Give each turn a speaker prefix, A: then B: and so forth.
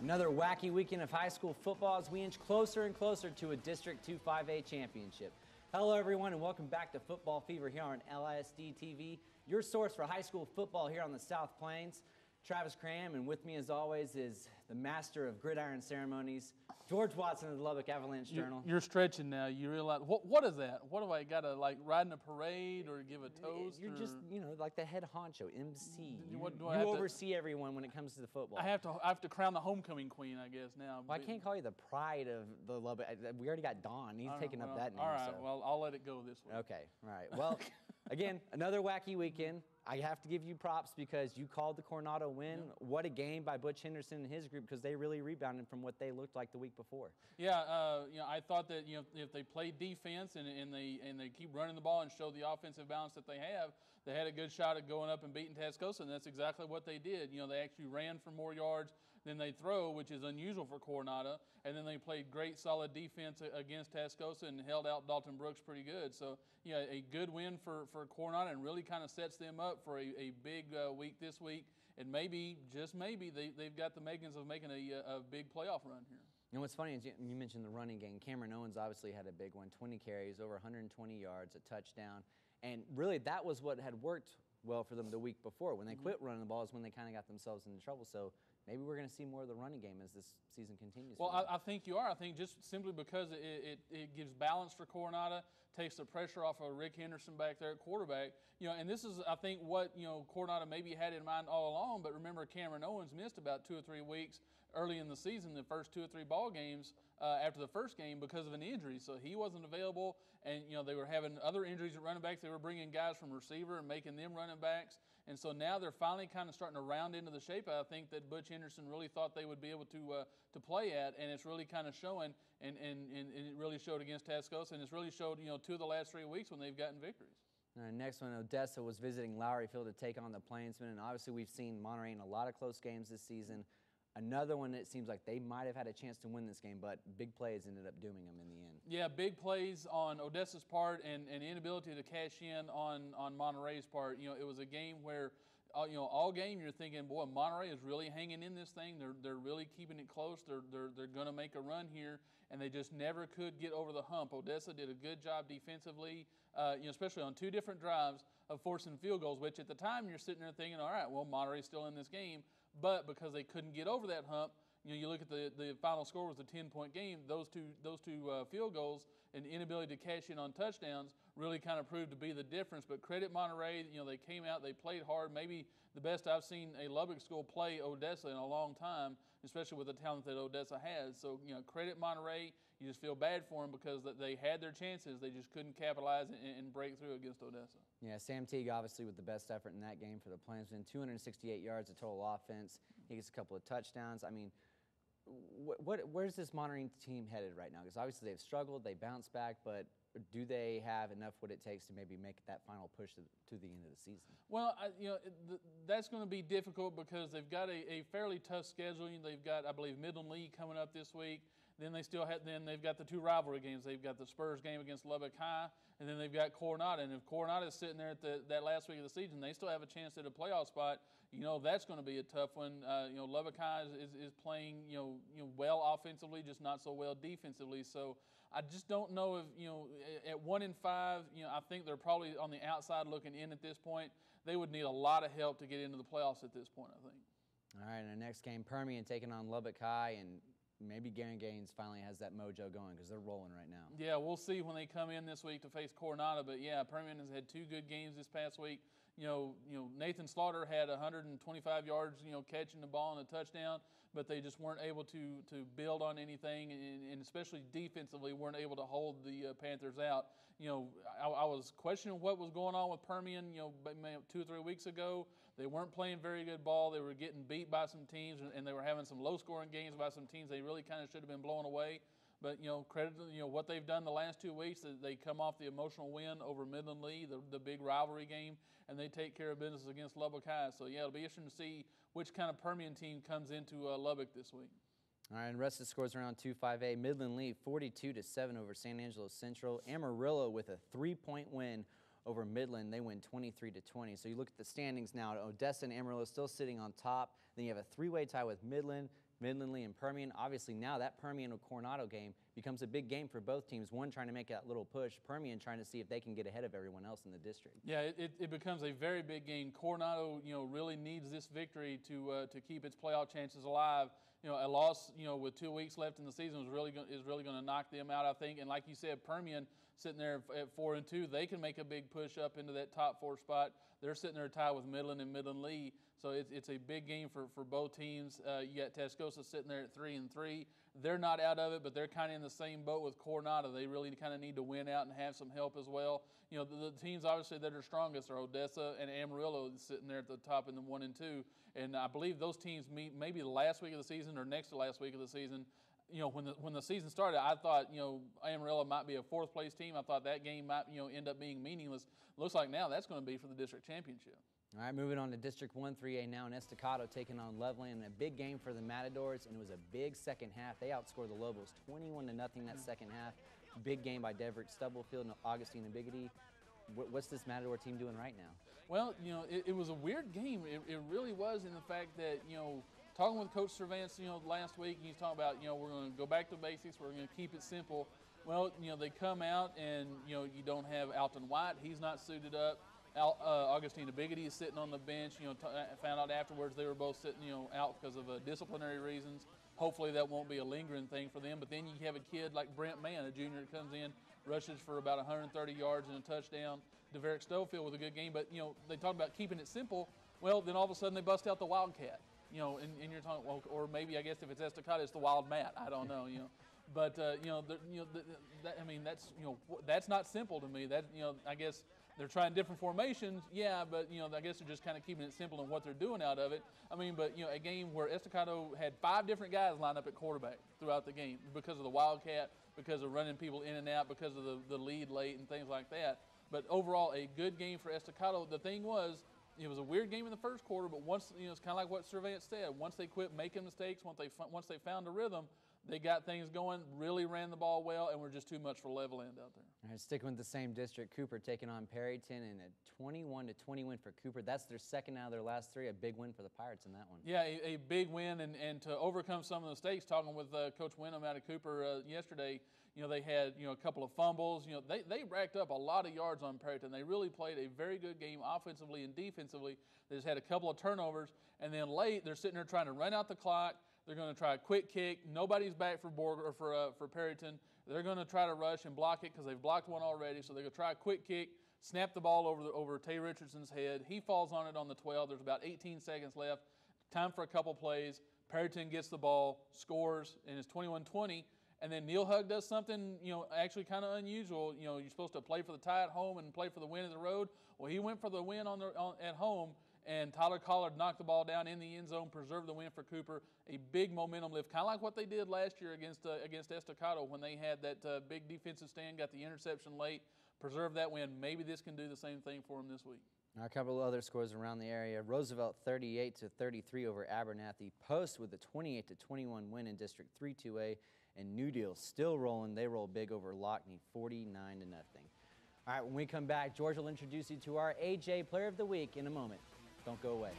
A: Another wacky weekend of high school football as we inch closer and closer to a District 2 5A championship. Hello everyone and welcome back to Football Fever here on LISD TV, your source for high school football here on the South Plains. Travis Cram, and with me as always is the master of gridiron ceremonies, George Watson of the Lubbock Avalanche-Journal.
B: You're stretching now. You realize, what is that? What do I got to, like, ride in a parade or give a toast?
A: You're just, you know, like the head honcho, MC. You
B: I
A: oversee everyone when it comes to the football.
B: I have to crown the homecoming queen, I guess, now.
A: Well, I can't call you the pride of the Lubbock. We already got Don. He's taking up that name.
B: All right,
A: so.
B: well, I'll let it go this way.
A: Okay, all right. Well, again, another wacky weekend. I have to give you props because you called the Coronado win. Yeah. What a game by Butch Henderson and his group, because they really rebounded from what they looked like the week before.
B: Yeah, you know, I thought that, you know, if they play defense and they keep running the ball and show the offensive balance that they had a good shot at going up and beating Tascosa, and that's exactly what they did. You know, they actually ran for more yards than they throw, which is unusual for Coronado, and then they played great solid defense against Tascosa and held out Dalton Brooks pretty good. So, yeah, a good win for Coronado, and really kind of sets them up for a big week this week, and maybe, just maybe, they've got the makings of making a big playoff run here.
A: You know what's funny is you mentioned the running game. Cameron Owens obviously had a big one, 20 carries, over 120 yards, a touchdown, and really that was what had worked well for them the week before. When they quit running the ball is when they kind of got themselves into trouble. So maybe we're going to see more of the running game as this season continues.
B: Well, I think you are. I think just simply because it gives balance for Coronado, takes the pressure off of Rick Henderson back there at quarterback. You know, and this is, I think, what, you know, Coronado maybe had in mind all along. But remember, Cameron Owens missed about 2 or 3 weeks early in the season, the first 2 or 3 ball games after the first game because of an injury. So he wasn't available, and, you know, they were having other injuries at running backs. They were bringing guys from receiver and making them running backs. And so now they're finally kind of starting to round into the shape I think that Butch Henderson really thought they would be able to play at, and it's really kind of showing, and it really showed against Tascosa, and it's really showed, you know, 2 of the last 3 weeks when they've gotten victories.
A: Next one, Odessa was visiting Lowry Field to take on the Plainsmen, and obviously we've seen Monterey in a lot of close games this season. Another one that seems like they might have had a chance to win this game, but big plays ended up dooming them in the end.
B: Yeah, big plays on Odessa's part and inability to cash in on Monterey's part. You know, it was a game where, you know, all game you're thinking, boy, Monterey is really hanging in this thing. They're really keeping it close. They're going to make a run here, and they just never could get over the hump. Odessa did a good job defensively, you know, especially on 2 different drives of forcing field goals, which at the time you're sitting there thinking, all right, well, Monterey's still in this game. But because they couldn't get over that hump, you know, you look at the final score was a 10-point game. Those two field goals and the inability to cash in on touchdowns really kind of proved to be the difference. But credit Monterey, you know, they came out, they played hard. Maybe the best I've seen a Lubbock school play Odessa in a long time, especially with the talent that Odessa has. So, you know, credit Monterey. You just feel bad for them because they had their chances. They just couldn't capitalize and break through against Odessa.
A: Yeah, Sam Teague obviously with the best effort in that game for the Plainsmen. 268 yards of total offense. He gets a couple of touchdowns. I mean, where's this Monterey team headed right now? Because obviously they've struggled, they bounced back, but do they have enough what it takes to maybe make that final push to the end of the season?
B: Well, you know, that's going to be difficult because they've got a fairly tough schedule. They've got, I believe, Midland League coming up this week. Then they've got the 2 rivalry games. They've got the Spurs game against Lubbock High, and then they've got Coronado. And if Coronado is sitting there at that last week of the season, they still have a chance at a playoff spot. You know, that's going to be a tough one. You know, Lubbock High is playing, you know, well offensively, just not so well defensively. So I just don't know if, you know, at 1-5, you know, I think they're probably on the outside looking in at this point. They would need a lot of help to get into the playoffs at this point, I think.
A: All right, in the next game, Permian taking on Lubbock High, and maybe Garen Gaines finally has that mojo going because they're rolling right now.
B: Yeah, we'll see when they come in this week to face Coronado. But yeah, Permian has had 2 good games this past week. You know, Nathan Slaughter had 125 yards, you know, catching the ball and a touchdown, but they just weren't able to build on anything, and especially defensively weren't able to hold the Panthers out. You know, I was questioning what was going on with Permian, you know, 2 or 3 weeks ago. They weren't playing very good ball. They were getting beat by some teams, and they were having some low-scoring games by some teams they really kind of should have been blown away. But, you know, credit to, you know, what they've done the last 2 weeks. They come off the emotional win over Midland Lee, the big rivalry game, and they take care of business against Lubbock High. So, yeah, it'll be interesting to see which kind of Permian team comes into Lubbock this week.
A: All right, and the rest of the scores around 2-5A. Midland Lee 42-7 over San Angelo Central. Amarillo with a 3-point win over Midland. They win 23-20. So you look at the standings now. Odessa and Amarillo still sitting on top. Then you have a 3-way tie with Midland, Midland Lee and Permian. Obviously now that Permian-Coronado game becomes a big game for both teams. One trying to make that little push, Permian trying to see if they can get ahead of everyone else in the district.
B: Yeah, it becomes a very big game. Coronado, really needs this victory to keep its playoff chances alive. A loss, with 2 weeks left in the season is really going to knock them out, I think. And like you said, Permian sitting there at 4-2, they can make a big push up into that top 4 spot. They're sitting there tied with Midland and Midland Lee, so it's a big game for both teams. You got Tascosa sitting there at 3-3. They're not out of it, but they're kind of in the same boat with Coronado. They really kind of need to win out and have some help as well. The teams obviously that are strongest are Odessa and Amarillo sitting there at the top in the 1 and 2. And I believe those teams meet maybe the last week of the season or next to last week of the season. When the season started, I thought, Amarillo might be a 4th place team. I thought that game might, end up being meaningless. Looks like now that's going to be for the district championship.
A: All right, moving on to District 1 3A now, in Estacado taking on Loveland. A big game for the Matadors, and it was a big second half. They outscored the Lobos 21-0 that second half. Big game by Deverick Stubblefield and Augustine and Biggity. What's this Matador team doing right now?
B: Well, it was a weird game. It really was, in the fact that, talking with Coach Cervantz, last week, he's talking about, we're going to go back to basics. We're going to keep it simple. Well, they come out and, you don't have Alton White. He's not suited up. Augustine Biggity is sitting on the bench. Found out afterwards they were both sitting, out because of disciplinary reasons. Hopefully that won't be a lingering thing for them. But then you have a kid like Brent Mann, a junior, that comes in, rushes for about 130 yards and a touchdown. Deverick Stubblefield with a good game. But, they talk about keeping it simple. Well, then all of a sudden they bust out the Wildcat. And you're talking, well, or maybe I guess if it's Estacado, it's the Wild Mat. I don't know, But that's not simple to me. That I guess they're trying different formations, yeah, but I guess they're just kind of keeping it simple in what they're doing out of it. But a game where Estacado had 5 different guys lined up at quarterback throughout the game because of the Wildcat, because of running people in and out, because of the lead late and things like that. But overall, a good game for Estacado. The thing was, it was a weird game in the first quarter, but once it's kind of like what Cervantz said. Once they quit making mistakes, once they found a rhythm, they got things going, really ran the ball well, and were just too much for Levelland out there.
A: All right, sticking with the same district, Cooper taking on Perryton, and a 21-20 win for Cooper. That's their second out of their last 3. A big win for the Pirates in that one.
B: Yeah, a big win, and to overcome some of the mistakes. Talking with Coach Wyndham out of Cooper yesterday, they had a couple of fumbles. They racked up a lot of yards on Perryton. They really played a very good game offensively and defensively. They just had a couple of turnovers, and then late they're sitting there trying to run out the clock. They're going to try a quick kick. Nobody's back for Perryton. They're going to try to rush and block it because they've blocked one already. So they're going to try a quick kick, snap the ball over Tay Richardson's head. He falls on it on the 12. There's about 18 seconds left. Time for a couple plays. Perryton gets the ball, scores, and it's 21-20. And then Neil Hugg does something, actually kind of unusual. You're supposed to play for the tie at home and play for the win at the road. Well, he went for the win at home. And Tyler Collard knocked the ball down in the end zone, preserved the win for Cooper. A big momentum lift, kind of like what they did last year against Estacado when they had that big defensive stand, got the interception late, preserved that win. Maybe this can do the same thing for them this week.
A: A couple of other scores around the area. Roosevelt 38-33 over Abernathy. Post with a 28-21 win in District 3 2A. And New Deal still rolling. They roll big over Lockney, 49-0. All right, when we come back, George will introduce you to our AJ Player of the Week in a moment. Don't go away.